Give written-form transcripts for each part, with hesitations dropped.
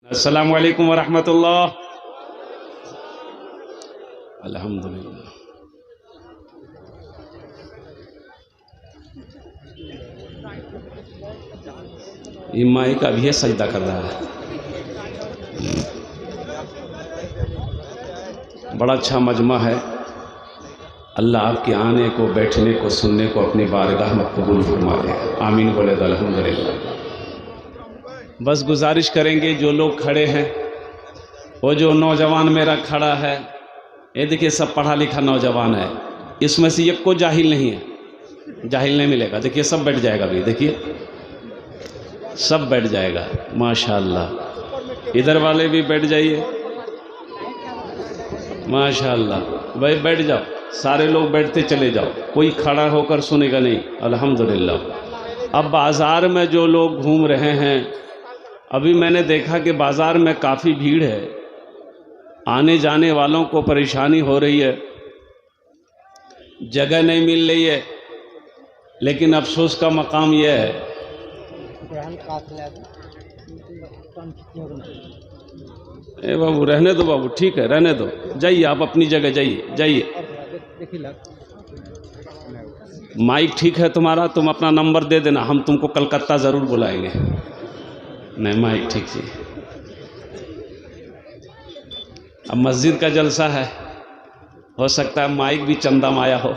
अस्सलामु अलैकुम वरहमतुल्लाह। अल्हम्दुलिल्लाह। ये माई का भी सजदा कर रहा है। बड़ा अच्छा मजमा है। अल्लाह आपके आने को, बैठने को, सुनने को अपनी बारगाह में कबूल फरमा ले। आमीन बोले तो अल्हम्दुलिल्लाह। बस गुजारिश करेंगे जो लोग खड़े हैं, वो जो नौजवान मेरा खड़ा है, ये देखिए सब पढ़ा लिखा नौजवान है, इसमें से एक को जाहिल नहीं है, जाहिल नहीं मिलेगा। देखिए सब बैठ जाएगा, अभी देखिए सब बैठ जाएगा माशाअल्लाह। इधर वाले भी बैठ जाइए माशाअल्लाह। भाई बैठ जाओ, सारे लोग बैठते चले जाओ, कोई खड़ा होकर सुनेगा नहीं। अल्हम्दुलिल्लाह। अब बाज़ार में जो लोग घूम रहे हैं, अभी मैंने देखा कि बाज़ार में काफ़ी भीड़ है, आने जाने वालों को परेशानी हो रही है, जगह नहीं मिल रही है। लेकिन अफसोस का मकाम यह है, ए बाबू रहने दो, बाबू ठीक है रहने दो, जाइए आप अपनी जगह जाइए जाइए। माइक ठीक है तुम्हारा, तुम अपना नंबर दे देना, हम तुमको कलकत्ता ज़रूर बुलाएंगे। नहीं माइक ठीक जी। अब मस्जिद का जलसा है, हो सकता है माइक भी चंदा माया हो।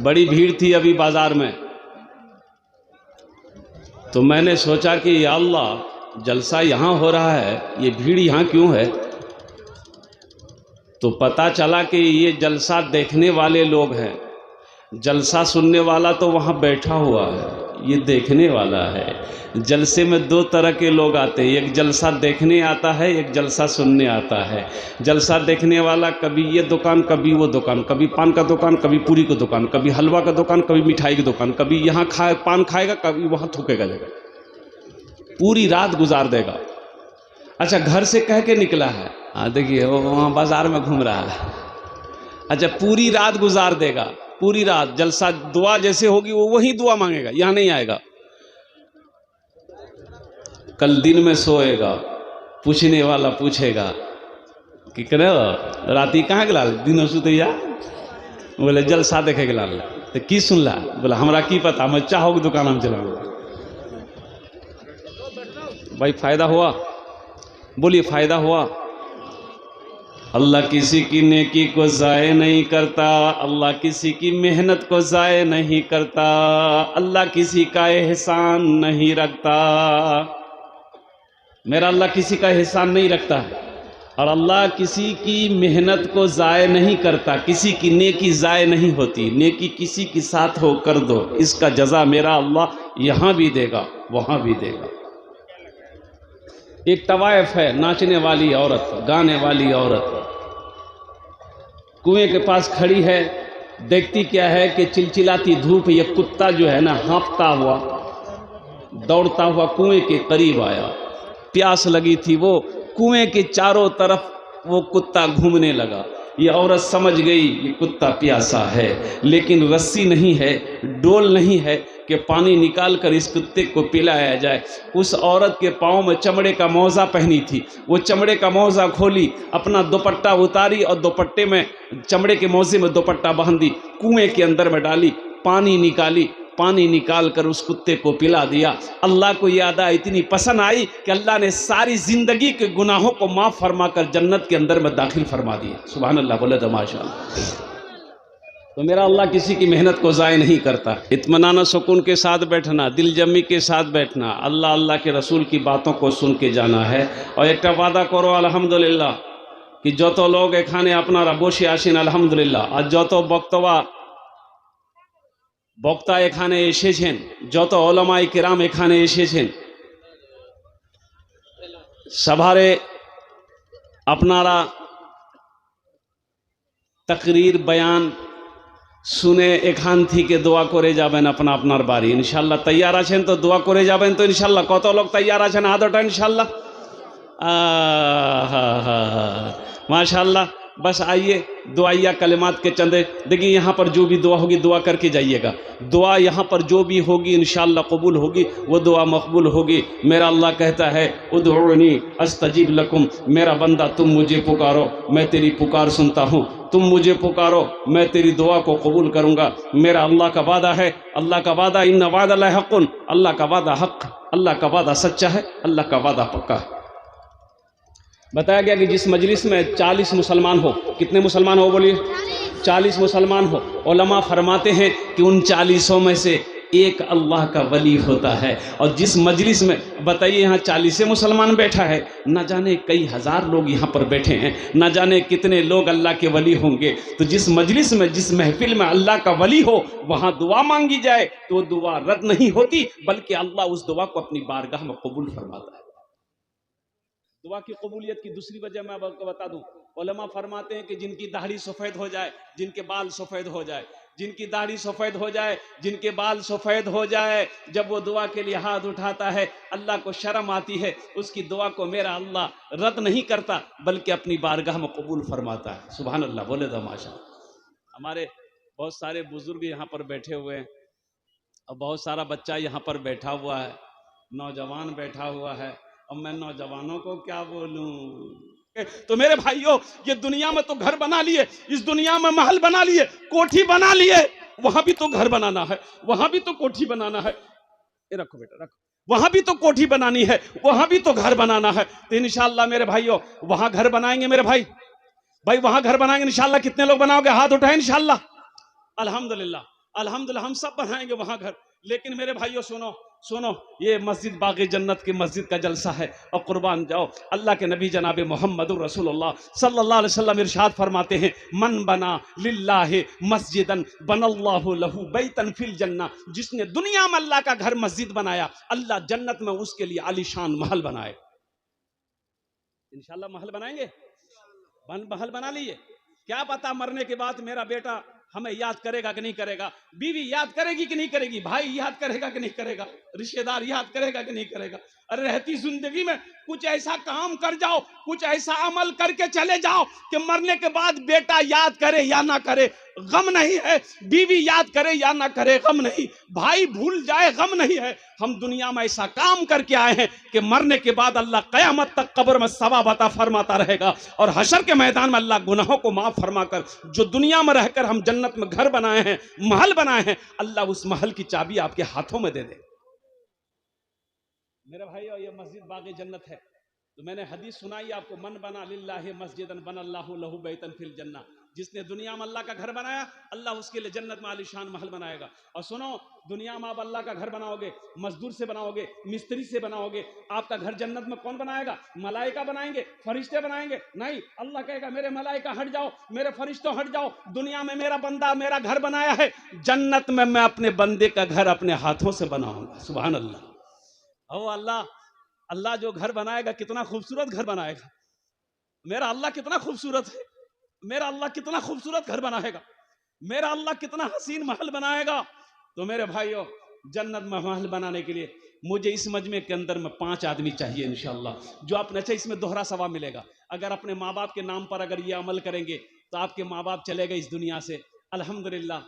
बड़ी भीड़ थी अभी बाजार में, तो मैंने सोचा कि या अल्लाह जलसा यहाँ हो रहा है, ये भीड़ यहाँ क्यों है। तो पता चला कि ये जलसा देखने वाले लोग हैं, जलसा सुनने वाला तो वहाँ बैठा हुआ है, ये देखने वाला है। जलसे में दो तरह के लोग आते हैं, एक जलसा देखने आता है, एक जलसा सुनने आता है। जलसा देखने वाला कभी ये दुकान, कभी वो दुकान, कभी पान का दुकान, कभी पूरी की दुकान, कभी हलवा का दुकान, कभी मिठाई की दुकान, कभी यहाँ पान खाएगा, कभी वहाँ थूकेगा जगह, पूरी रात गुजार देगा। अच्छा घर से कह के निकला है, हाँ देखिए वो वहाँ बाजार में घूम रहा है। अच्छा पूरी रात गुजार देगा, पूरी रात जलसा, दुआ जैसे होगी वो वही दुआ मांगेगा, यहाँ नहीं आएगा। कल दिन में सोएगा, पूछने वाला पूछेगा कि करे राती कहाँ गला, दिन सुतैया, बोले जलसा देखे गला, तो की सुनला, बोला हमरा की पता, मैं चाहो दुकान में चला। भाई फायदा हुआ, बोलिए फायदा हुआ। अल्लाह किसी की नेकी को ज़ाय नहीं करता, अल्लाह किसी की मेहनत को ज़ाय नहीं करता, अल्लाह किसी का एहसान नहीं रखता। मेरा अल्लाह किसी का एहसान नहीं रखता है, और अल्लाह किसी की मेहनत को ज़ाय नहीं करता, किसी की नेकी ज़ाय नहीं होती। नेकी किसी के साथ हो कर दो, इसका जज़ा मेरा अल्लाह यहाँ भी देगा वहाँ भी देगा। एक तवायफ है, नाचने वाली औरत, गाने वाली औरत, कुएं के पास खड़ी है, देखती क्या है कि चिलचिलाती धूप, ये कुत्ता जो है ना हाँफता हुआ दौड़ता हुआ कुएं के करीब आया। प्यास लगी थी, वो कुएं के चारों तरफ वो कुत्ता घूमने लगा। ये औरत समझ गई ये कुत्ता प्यासा है, लेकिन रस्सी नहीं है, डोल नहीं है कि पानी निकाल कर इस कुत्ते को पिलाया जाए। उस औरत के पाँव में चमड़े का मौजा पहनी थी, वो चमड़े का मौजा खोली, अपना दुपट्टा उतारी और दुपट्टे में, चमड़े के मौजे में दुपट्टा बांध दी, कुएं के अंदर में डाली, पानी निकाली, पानी निकाल कर उस कुत्ते को पिला दिया। अल्लाह को ये अदा इतनी पसंद आई कि अल्लाह ने सारी जिंदगी के गुनाहों को माफ़ फरमा कर जन्नत के अंदर में दाखिल फरमा दिया। सुभान अल्लाह, बोले तो माशाअल्लाह। तो मेरा अल्लाह किसी की मेहनत को ज़ाय नहीं करता। इत्मीनान सुकून के साथ बैठना, दिल जमी के साथ बैठना, अल्लाह अल्लाह के रसूल की बातों को सुन के जाना है। और एक वादा करो अल्हम्दुलिल्लाह कि जो तो लोग एखाने अपना बসे आसेन अल्हम्दुलिल्लाह, और जो तो বক্তা এখানে এসেছেন, যত ওলামায়ে কেরাম এখানে এসেছেন, সবারে আপনারা तकरीर बयान শুনে এখান থেকে দোয়া করে যাবেন আপনা আপনার বাড়ি। ইনশাআল্লাহ তৈয়ার আছেন তো? দোয়া করে যাবেন তো ইনশাআল্লাহ? কত লোক তৈয়ার আছেন হাত ওঠান ইনশাআল্লাহ। মাশাআল্লাহ। बस आइए दुआया कलिमात के चंदे। देखिए यहाँ पर जो भी दुआ होगी दुआ करके जाइएगा। दुआ यहाँ पर जो भी होगी इंशाअल्लाह कबूल होगी, वो दुआ मकबूल होगी। मेरा अल्लाह कहता है उदउनी अस्तजीब लकुम, मेरा बंदा तुम मुझे पुकारो मैं तेरी पुकार सुनता हूँ, तुम मुझे पुकारो मैं तेरी दुआ को कबूल करूँगा। मेरा अल्लाह का वादा है, अल्लाह का वादा इन्ना वादा हक़्क़ुन, अल्लाह का वादा हक़, अल्लाह का वादा सच्चा है, अल्लाह का वादा पक्का है। बताया गया कि जिस मजलिस में 40 मुसलमान हो, कितने मुसलमान हो बोलिए? 40 मुसलमान हो। उलमा फरमाते हैं कि उन 40 में से एक अल्लाह का वली होता है। और जिस मजलिस में बताइए यहाँ 40 मुसलमान बैठा है, ना जाने कई हज़ार लोग यहाँ पर बैठे हैं, ना जाने कितने लोग अल्लाह के वली होंगे। तो जिस मजलिस में, जिस महफिल में अल्लाह का वली हो, वहाँ दुआ मांगी जाए तो दुआ रद्द नहीं होती, बल्कि अल्लाह उस दुआ को अपनी बारगाह में कबूल फरमाता है। दुआ की कबूलियत की दूसरी वजह मैं आपको बता दूं, उलमा फरमाते हैं कि जिनकी दाढ़ी सफ़ेद हो जाए, जिनके बाल सफ़ेद हो जाए, जिनकी दाढ़ी सफ़ेद हो जाए, जिनके बाल सफ़ेद हो जाए, जब वो दुआ के लिए हाथ उठाता है अल्लाह को शर्म आती है, उसकी दुआ को मेरा अल्लाह रद्द नहीं करता बल्कि अपनी बारगाह में कबूल फरमाता है। सुभान अल्लाह, बोले तो माशाअल्लाह। हमारे बहुत सारे बुजुर्ग यहाँ पर बैठे हुए हैं और बहुत सारा बच्चा यहाँ पर बैठा हुआ है, नौजवान बैठा हुआ है, और मैं नौजवानों को क्या बोलूं। तो मेरे भाइयों, ये दुनिया में तो घर बना लिए, इस दुनिया में महल बना लिए, कोठी बना लिए, वहां भी तो घर बनाना है, वहां भी तो कोठी बनाना है। ये रखो बेटा रखो, वहां भी तो कोठी बनानी है, वहां भी तो घर बनाना है। तो इंशाअल्लाह मेरे भाइयों वहां घर बनाएंगे। मेरे भाई वहां घर बनाएंगे इंशाअल्लाह। कितने लोग बनाओगे? हाथ उठाए इंशाअल्लाह। अल्हम्दुलिल्लाह अल्हम्दुलिल्लाह, हम सब बनाएंगे वहां घर। लेकिन मेरे भाइयों सुनो सुनो, ये मस्जिद बाग़े जन्नत की मस्जिद का जलसा है और कुर्बान जाओ। अल्लाह के नबी जनाब मोहम्मदुर रसूलुल्लाह सल्लल्लाहु अलैहि वसल्लम इरशाद फरमाते हैं, मन बना लिल्लाहि मस्जिदन बनल्लाहु लहू बैतन फिल जन्ना। जिसने दुनिया में अल्लाह का घर मस्जिद बनाया, अल्लाह जन्नत में उसके लिए आलीशान महल बनाए। इंशाअल्लाह महल बनाएंगे, महल बना लिए। क्या पता मरने के बाद मेरा बेटा हमें याद करेगा कि नहीं करेगा, बीवी याद करेगी कि नहीं करेगी, भाई याद करेगा कि नहीं करेगा, रिश्तेदार याद करेगा कि नहीं करेगा। अरे रहती जिंदगी में कुछ ऐसा काम कर जाओ, कुछ ऐसा अमल करके चले जाओ कि मरने के बाद बेटा याद करे या ना करे गम नहीं है, बीवी याद करे या ना करे गम नहीं, भाई भूल जाए गम नहीं है। हम दुनिया में ऐसा काम करके आए हैं कि मरने के बाद अल्लाह कयामत तक कब्र में सवाब अता फरमाता रहेगा, और हशर के मैदान में अल्लाह गुनाहों को माफ फरमाकर जो दुनिया में रहकर हम जन्नत में घर बनाए हैं, महल बनाए हैं, अल्लाह उस महल की चाबी आपके हाथों में दे दे। मेरे भाई ये मस्जिद बाग़े जन्नत है। तो मैंने हदीस सुनाई आपको, मन बना लिल्लाहि मस्जिदन बनल्लाहु लहू बैतन फिल जन्ना। जिसने दुनिया में अल्लाह का घर बनाया, अल्लाह उसके लिए जन्नत में आलीशान महल बनाएगा। और सुनो, दुनिया में आप अल्लाह का घर बनाओगे, मजदूर से बनाओगे, मिस्त्री से बनाओगे, आपका घर जन्नत में कौन बनाएगा? मलाइका बनाएंगे, फरिश्ते बनाएंगे? नहीं, अल्लाह कहेगा मेरे मलाइका हट जाओ, मेरे फरिश्तों हट जाओ, दुनिया में मेरा बंदा मेरा घर बनाया है, जन्नत में मैं अपने बंदे का घर अपने हाथों से बनाऊंगा। सुभान अल्लाह। ओ अल्लाह, अल्लाह जो घर बनाएगा कितना खूबसूरत घर बनाएगा। मेरा अल्लाह कितना खूबसूरत है, मेरा अल्लाह कितना खूबसूरत घर बनाएगा, मेरा अल्लाह कितना हसीन महल बनाएगा। तो मेरे भाइयों, जन्नत में महल बनाने के लिए मुझे इस मजमे के अंदर में 5 आदमी चाहिए इंशाअल्लाह, जो आपने, अच्छा इसमें दोहरा सवाब मिलेगा। अगर अपने माँ बाप के नाम पर अगर ये अमल करेंगे तो आपके माँ बाप चले गए इस दुनिया से, अल्हम्दुलिल्लाह,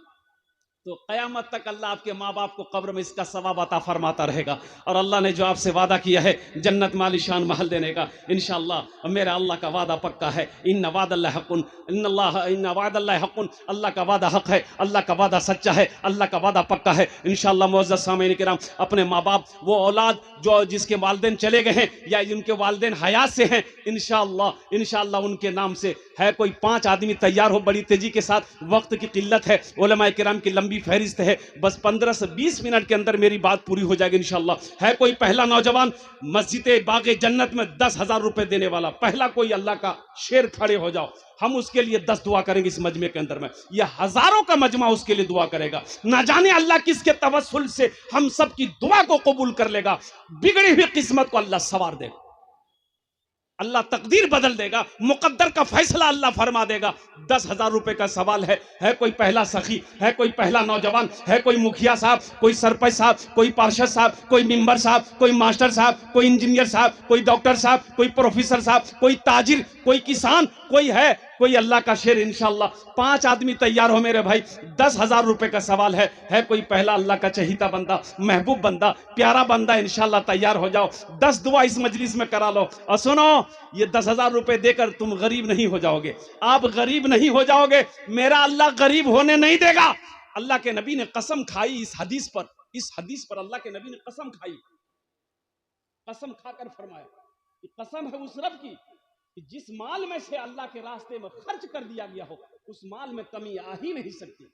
तो क़यामत तक अल्लाह आपके माँ बाप को कब्र में इसका सवाब अता फरमाता रहेगा। और अल्लाह ने जो आपसे वादा किया है जन्नत में आलीशान महल देने का, इंशाअल्लाह मेरा अल्लाह का वादा पक्का है। इन्ना वादल्लाहि हक़्क़ुन, इन्ना वादल्लाहि हक़्क़ुन, अल्लाह का वादा हक़ है, अल्लाह का वादा सच्चा है, अल्लाह का वादा पक्का है। इंशाअल्लाह मुअज़्ज़ज़ सामीन किराम, अपने माँ बाप, वो औलाद जो जिसके वालिदैन चले गए हैं या जिनके वालिदैन हयात से हैं, इंशाअल्लाह उनके नाम से है कोई 5 आदमी तैयार हो बड़ी तेजी के साथ। वक्त की किल्लत है, उलमाए किराम की लंबी फहरिस्त है, बस 15 से 20 मिनट के अंदर मेरी बात पूरी हो जाएगी इंशाअल्लाह। है कोई पहला नौजवान मस्जिद बाग़े जन्नत में 10,000 रुपए देने वाला, पहला कोई अल्लाह का शेर खड़े हो जाओ, हम उसके लिए 10 दुआ करेंगे इस मजमे के अंदर में। यह हजारों का मजमा उसके लिए दुआ करेगा। ना जाने अल्लाह किसके तवस्सुल से हम सब की दुआ को कबूल कर लेगा, बिगड़ी हुई किस्मत को अल्लाह सवार देगा, अल्लाह तकदीर बदल देगा, मुकद्दर का फैसला अल्लाह फरमा देगा। 10,000 रुपए का सवाल है कोई पहला सखी, है कोई पहला नौजवान, है कोई मुखिया साहब, कोई सरपंच साहब, कोई पार्षद साहब, कोई मेंबर साहब, कोई मास्टर साहब, कोई इंजीनियर साहब, कोई डॉक्टर साहब, कोई प्रोफेसर साहब, कोई ताजिर, कोई किसान, कोई है कोई अल्लाह का शेर इंशाअल्लाह। 5 आदमी तैयार हो मेरे भाई, 10,000 रुपए का सवाल है कोई पहला अल्लाह का चहीता बंदा, महबूब बंदा, प्यारा बंदा, इंशाअल्लाह तैयार हो जाओ। 10 दुआ इस मजलिस में करा लो। और सुनो, ये 10,000 रुपए देकर तुम गरीब नहीं हो जाओगे, आप गरीब नहीं हो जाओगे, मेरा अल्लाह गरीब होने नहीं देगा। अल्लाह के नबी ने कसम खाई इस हदीस पर, इस हदीस पर अल्लाह के नबी ने कसम खाई, कसम खाकर फरमाया कि कसम है उस रब की कि जिस माल में से अल्लाह के रास्ते में खर्च कर दिया गया हो, उस माल में कमी आ ही नहीं सकती,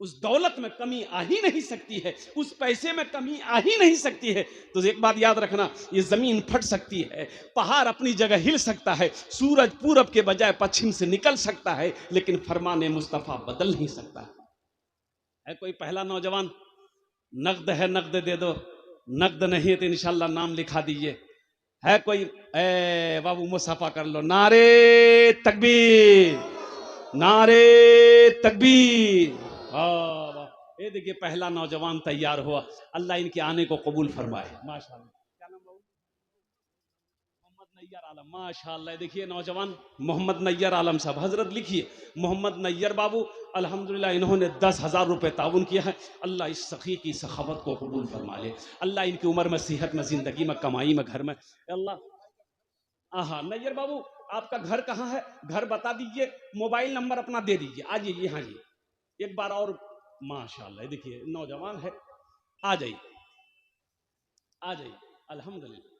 उस दौलत में कमी आ ही नहीं सकती है, उस पैसे में कमी आ ही नहीं सकती है। तो एक बात याद रखना, ये जमीन फट सकती है, पहाड़ अपनी जगह हिल सकता है, सूरज पूरब के बजाय पश्चिम से निकल सकता है, लेकिन फरमाने मुस्तफा बदल नहीं सकता है। कोई पहला नौजवान? नकद है नकद दे दो, नकद नहीं है तो इंशाल्लाह नाम लिखा दीजिए। है कोई? ए बाबू मुसाफा कर लो। नारे तकबीर, नारे तकबीर। हाँ, ये देखिए पहला नौजवान तैयार हुआ, अल्लाह इनके आने को कबूल फरमाए। माशाल्लाह। क्या नाम बाबू? मोहम्मद नैयर आलम। माशाल्लाह। देखिए नौजवान मोहम्मद नैयर आलम साहब, हजरत लिखिए मोहम्मद नैयर बाबू, अल्हम्दुलिल्लाह इन्होंने 10,000 रुपए ताउन किया है। अल्लाह इस सखी की सखावत को कबूल फरमा ले, अल्लाह इनकी उम्र में, सेहत में, जिंदगी में, कमाई में, घर में अल्लाह। हाँ नैयर बाबू, आपका घर कहाँ है? घर बता दीजिए, मोबाइल नंबर अपना दे दीजिए। आ जाइए, हाँ जी एक बार और। माशाल्लाह देखिए नौजवान है, आ जाइए, आ जाइए। अल्हम्दुलिल्लाह,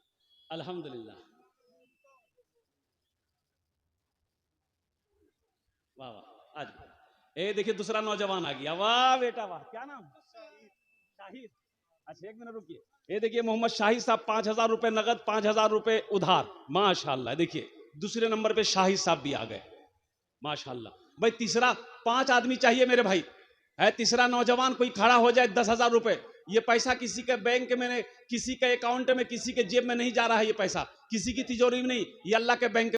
अल्हम्दुलिल्लाह। वाह वाह, आज ए देखिए दूसरा नौजवान आ गया। वाह बेटा वाह, क्या नाम? शाहिद। अच्छा एक मिनट रुकिए। ये देखिए मोहम्मद शाहिद साहब, 5,000 रुपए नगद, 5,000 रुपए उधार। माशाल्लाह। देखिए दूसरे नंबर पे शाहिद साहब भी आ गए। माशाल्लाह। भाई तीसरा, 5 आदमी चाहिए मेरे भाई। है तीसरा नौजवान कोई खड़ा हो जाए। 10,000 रुपए, ये पैसा किसी के बैंक में नहीं, किसी के अकाउंट में, किसी के जेब में नहीं जा रहा है। ये पैसा किसी की तिजोरी में नहीं, ये अल्लाह के बैंक